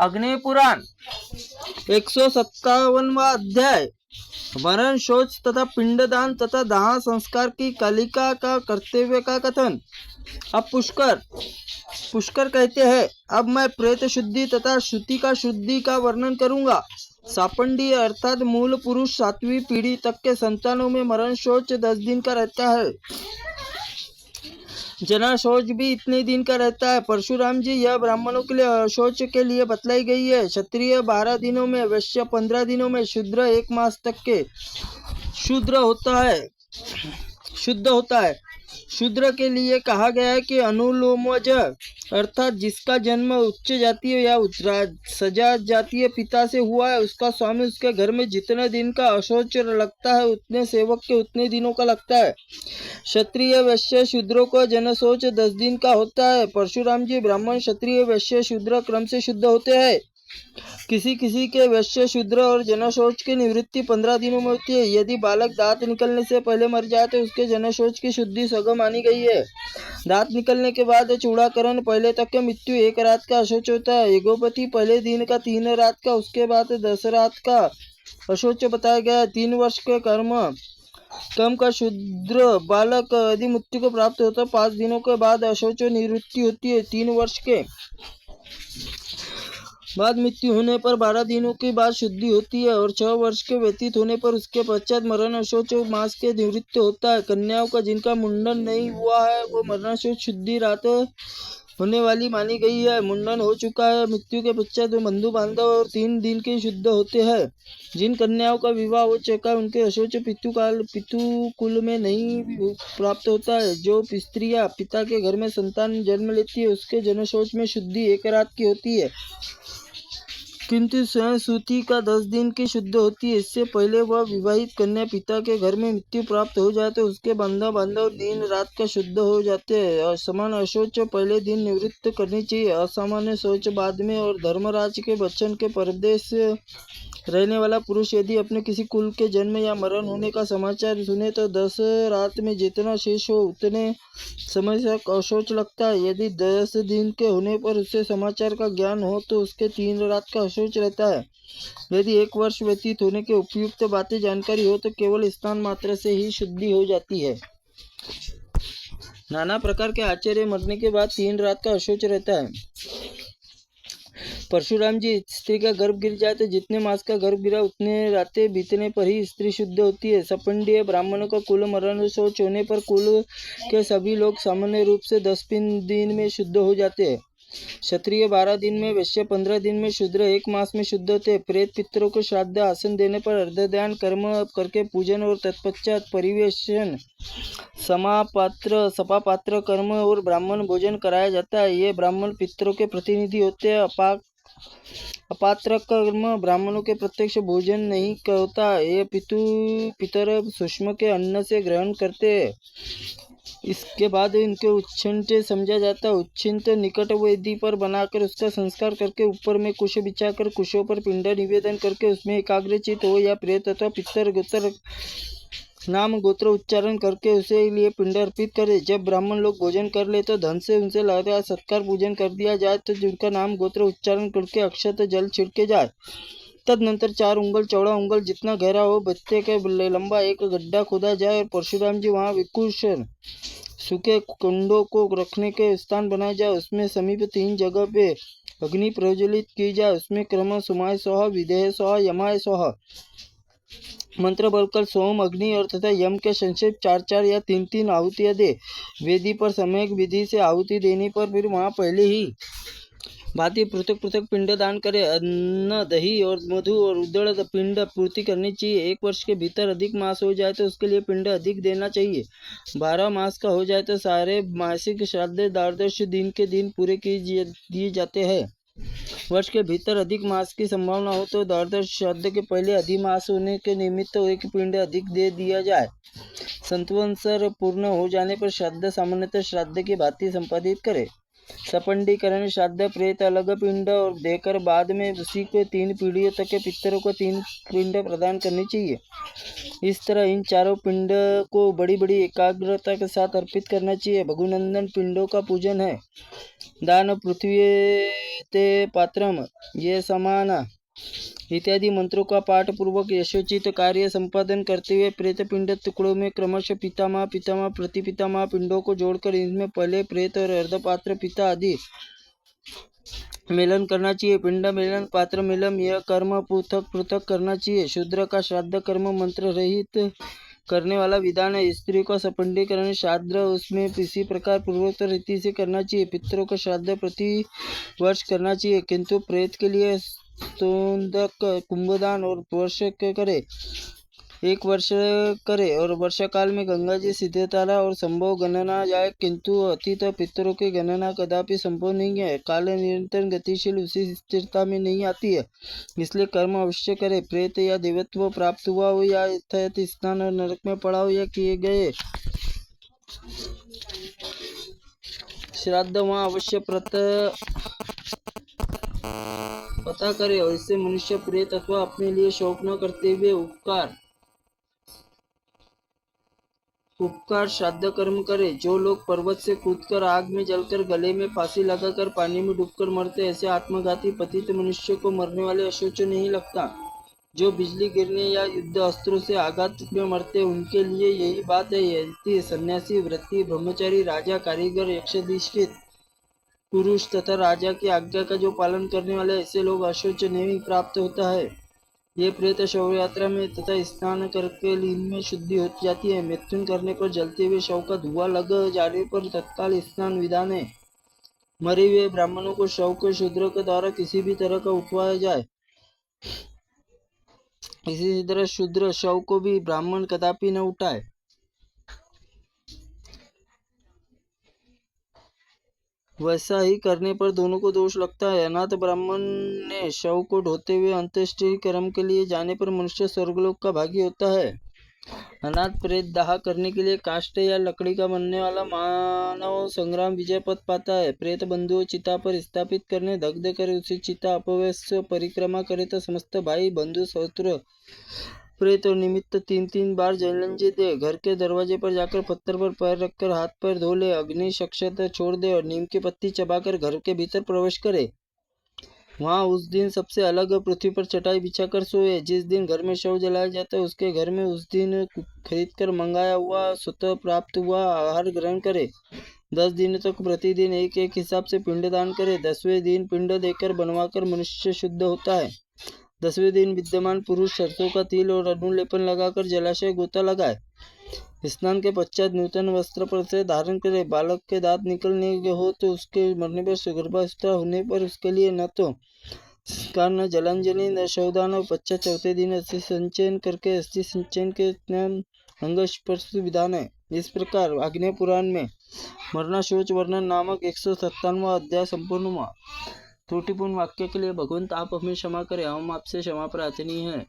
अग्निपुराण 157वां अध्याय मरण, शौच तथा पिंडदान तथा दाह संस्कार की कालिका का कर्तव्य का कथन। अब पुष्कर कहते हैं, अब मैं प्रेत शुद्धि तथा श्रुति का शुद्धि का वर्णन करूंगा। सापंडी अर्थात मूल पुरुष 7वीं पीढ़ी तक के संतानों में मरण शौच 10 दिन का रहता है। जना शौच भी इतने दिन का रहता है। परशुराम जी, यह ब्राह्मणों के लिए शौच के लिए बतलाई गई है। क्षत्रिय 12 दिनों में, वैश्य 15 दिनों में, शूद्र 1 मास तक के शुद्ध होता है। शूद्र के लिए कहा गया है कि अनुलोमज अर्थात जिसका जन्म उच्च जातीय या सजा जातीय पिता से हुआ है, उसका स्वामी उसके घर में जितने दिन का अशौच लगता है उतने सेवक के उतने दिनों का लगता है। क्षत्रिय वैश्य शूद्रों को जनशौच 10 दिन का होता है। परशुराम जी, ब्राह्मण क्षत्रिय वैश्य शूद्र क्रम से शुद्ध होते हैं। किसी किसी के वैश्य शूद्र और जनशौच की निवृत्ति 15 दिनों में होती है। यदि बालक दांत निकलने से पहले मर जाए तो उसके जनशौच की शुद्धि सगम मानी गई है। दांत निकलने के बाद चूड़ाकरण पहले तक के मृत्यु 1 रात का अशौच होता है। यज्ञोपति पहले दिन का 3 रात का, उसके बाद 10 रात का अशौच बताया गया है। 3 वर्ष के कम का शूद्र बालक यदि मृत्यु को प्राप्त होता है 5 दिनों के बाद अशौच निवृत्ति होती है। 3 वर्ष के बाद मृत्यु होने पर 12 दिनों के बाद शुद्धि होती है और 6 वर्ष के व्यतीत होने पर उसके पश्चात मरण अशौच मास के निवृत्त होता है। कन्याओं का जिनका मुंडन नहीं हुआ है वो मरणाशौच शुद्धि रात होने वाली मानी गई है। मुंडन हो चुका है, मृत्यु के पश्चात वो बंधु बांधव और 3 दिन के शुद्ध होते हैं। जिन कन्याओं का विवाह हो चुका है उनके अशौच पितृकुल में नहीं प्राप्त होता है। जो स्त्रियां पिता के घर में संतान जन्म लेती है उसके जनशौच में शुद्धि 1 रात की होती है, किंतु स्वयं सूती का 10 दिन की शुद्ध होती है। इससे पहले वह विवाहित कन्या पिता के घर में मृत्यु प्राप्त हो जाए तो उसके बांधव दिन रात का शुद्ध हो जाते हैं। असमान अशौच पहले दिन निवृत्त करनी चाहिए, असामान्य शौच बाद में। और धर्मराज के वचन के परदेश रहने वाला पुरुष यदि अपने किसी कुल के जन्म या मरण होने का समाचार सुने तो 10 रात में जितना शेष हो उतने समय तक अशौच लगता है। यदि 10 दिन के होने पर उसे समाचार का ज्ञान हो तो उसके 3 रात का अशौच रहता है। यदि 1 वर्ष व्यतीत होने के उपयुक्त बातें जानकारी हो तो केवल स्नान मात्र से ही शुद्धि हो जाती है। नाना प्रकार के आश्चर्य मरने के बाद 3 रात का अशौच रहता है। परशुराम जी, स्त्री का गर्भ गिर जाए तो जितने मास का गर्भ गिरा उतने रातें बीतने पर ही स्त्री शुद्ध होती है। सपंडीय ब्राह्मणों का कुल मरण शौच होने पर कुल के सभी लोग सामान्य रूप से 10 दिन में शुद्ध हो जाते हैं। क्षत्रिय 12 दिन में, वैश्य 15 दिन में, शूद्र 1 मास में शुद्ध होते हैं। प्रेत पितरों को श्राद्ध आसन देने पर अर्धध्यान कर्म करके पूजन और तत्पश्चात परिवेशन, सपापात्र कर्म और ब्राह्मण भोजन कराया जाता है। ये ब्राह्मण पितरों के प्रतिनिधि होते हैं। अपात्र कर्म ब्राह्मणों के प्रत्यक्ष भोजन नहीं होता। ये पितर सूक्ष्म के अन्न से ग्रहण करते हैं। इसके बाद इनके उच्छिष्ट समझा जाता है। उच्छिष्ट निकट वेदी पर बनाकर उसका संस्कार करके ऊपर में कुश बिछाकर कुशों पर पिंड निवेदन करके उसमें एकाग्रचित हो या प्रेत अथवा पितर गोत्र नाम गोत्र उच्चारण करके उसे लिए पिंड अर्पित करे। जब ब्राह्मण लोग भोजन कर ले तो धन से उनसे लगा सत्कार पूजन कर दिया जाए तो जिनका नाम गोत्र उच्चारण करके अक्षत जल छिड़के जाए। तदनंतर 4 उंगल चौड़ा, उंगल जितना गहरा हो बच्चे के लंबा एक गड्ढा खोदा जाए और परशुराम जी वहाँ विकुशन सूखे कुंडों को रखने के स्थान बनाए जाए। उसमें समीप 3 जगह पे अग्नि प्रज्वलित की जाए। उसमें क्रम सुमाय स्वाहा, विदेह स्वाहा, यमाय स्वाहा मंत्र बोलकर सोम, अग्नि और तथा यम के संक्षेप 4-4 या 3-3 आहुतियां दे। वेदी पर सम्यक विधि से आहुति देने पर फिर वहाँ पहले ही भांति पृथक पृथक पिंड दान करे। अन्न, दही और मधु और उदड़ पिंड पूर्ति करनी चाहिए। 1 वर्ष के भीतर अधिक मास हो जाए तो उसके लिए पिंड अधिक देना चाहिए। 12 मास का हो जाए तो सारे मासिक श्राद्ध द्वादश दिन के दिन पूरे दिए जाते हैं। वर्ष के भीतर अधिक मास की संभावना हो तो द्वादश श्राद्ध के पहले अधिमास होने के निमित्त 1 पिंड अधिक दे दिया जाए। संवत्सर पूर्ण हो जाने पर श्राद्ध सामान्यतः श्राद्ध की भांति संपादित करे। सपंडीकरण श्राद्ध प्रेत अलग पिंड और देकर बाद में उसी को 3 पीढ़ियों तक के पितरों को 3 पिंड प्रदान करनी चाहिए। इस तरह इन चारों पिंड को बड़ी बड़ी एकाग्रता के साथ अर्पित करना चाहिए। भगुनंदन पिंडों का पूजन है। दान पृथ्वी ते पात्रम ये समान इत्यादि मंत्रों का पाठ पूर्वक यशोचित कार्य संपादन करते हुए प्रेत पिंड टुकड़ों में क्रमशः पितामह पितामह प्रतिपितामह पिंडों को जोड़कर इनमें पहले प्रेत और अर्धपात्र पिता आदि मिलन करना चाहिए। पिंड मिलन पात्र मिलन यह कर्म पृथक पृथक करना चाहिए। शूद्र का श्राद्ध कर्म मंत्र रहित करने वाला विधान है। स्त्री का सपंडीकरण श्राद्ध उसमें इसी प्रकार पूर्वोक्त रीति से करना चाहिए। पितरों का श्राद्ध प्रति वर्ष करना चाहिए, किंतु प्रेत के लिए स्तोंदक कुंभदान और वर्ष करे 1 वर्ष करे और वर्षा काल में गंगा जी सिद्धतारा और संभव गणना जाए, किंतु अतीत पितरों की गणना कदापि संभव नहीं है। काल निरंतर गतिशील उसी स्थिरता में नहीं आती है, इसलिए कर्म अवश्य करे। प्रेत या देवत्व प्राप्त हुआ हो या यथायथ स्नान और नरक में पड़ा हो या किए गए श्राद्ध वहाँ अवश्य पता करे और इससे मनुष्य प्रेत अथवा अपने लिए शोक न करते हुए उपकार श्राद्ध कर्म करे। जो लोग पर्वत से कूदकर आग में जलकर गले में फांसी लगाकर पानी में डूबकर मरते, ऐसे आत्मघाती पतित मनुष्य को मरने वाले अशोच नहीं लगता। जो बिजली गिरने या युद्ध अस्त्रों से आघात में मरते, उनके लिए यही बात है। यदि सन्यासी, व्रती, ब्रह्मचारी, राजा, कारीगर, यक्षाधिष्ठित पुरुष तथा राजा की आज्ञा का जो पालन करने वाले ऐसे लोग अशोच नहीं प्राप्त होता है। ये प्रेत शव यात्रा में तथा स्नान करके इनमें शुद्धि हो जाती है। मिथुन करने पर जलते हुए शव का धुआं लग जाने पर तत्काल स्नान विधान है। मरे हुए ब्राह्मणों को शव को शूद्र के द्वारा किसी भी तरह का उठवाया जाए, इसी तरह शूद्र शव को भी ब्राह्मण कदापि न उठाए। वैसा ही करने पर दोनों को दोष लगता है। अनाथ ब्राह्मण ने शव को ढोते हुए अंत्येष्टि कर्म के लिए जाने पर मनुष्य स्वर्गलोक का भागी होता है। अनाथ प्रेत दाह करने के लिए काष्ठ या लकड़ी का बनने वाला मानव संग्राम विजय पद पाता है। प्रेत बंधुओं चिता पर स्थापित करने, दग्ध करे उसी चिता अपवश्य परिक्रमा करे तो समस्त भाई बंधु सौत्र प्रेत और निमित्त 3-3 बार जलंजी दे। घर के दरवाजे पर जाकर पत्थर पर पैर रखकर हाथ पैर धो ले, अग्नि शक्षत छोड़ दे और नीम की पत्ती चबाकर घर के भीतर प्रवेश करे। वहाँ उस दिन सबसे अलग पृथ्वी पर चटाई बिछाकर सोए। जिस दिन घर में शव जलाया जाता है, उसके घर में उस दिन खरीदकर मंगाया हुआ स्वतः प्राप्त हुआ आहार ग्रहण करे। 10 दिन तक प्रतिदिन एक हिसाब से पिंडदान करे। 10वें दिन पिंड देकर बनवाकर मनुष्य शुद्ध होता है। 10वें दिन विद्यमान पुरुष सरसों का तिल और अनुलेपन लगाकर जलाशय गोता लगाए। स्नान के पश्चात नूतन वस्त्र पर से धारण करे। बालक के दांत निकलने हो तो उसके मरने पर गर्भावस्था होने पर उसके लिए न तो संस्कार, न जलांजलि, न शवदान और पश्चात 4थे दिन अस्थि संचयन करके अस्थि संचयन के अंग स्पर्श विधान है। इस प्रकार आग्नेय पुराण में मरना शौच वर्णन नामक 157वां अध्याय संपूर्ण हुआ। त्रुटिपूर्ण वाक्य के लिए भगवंत आप हमें क्षमा करें, हम आपसे क्षमा प्रार्थनी हैं।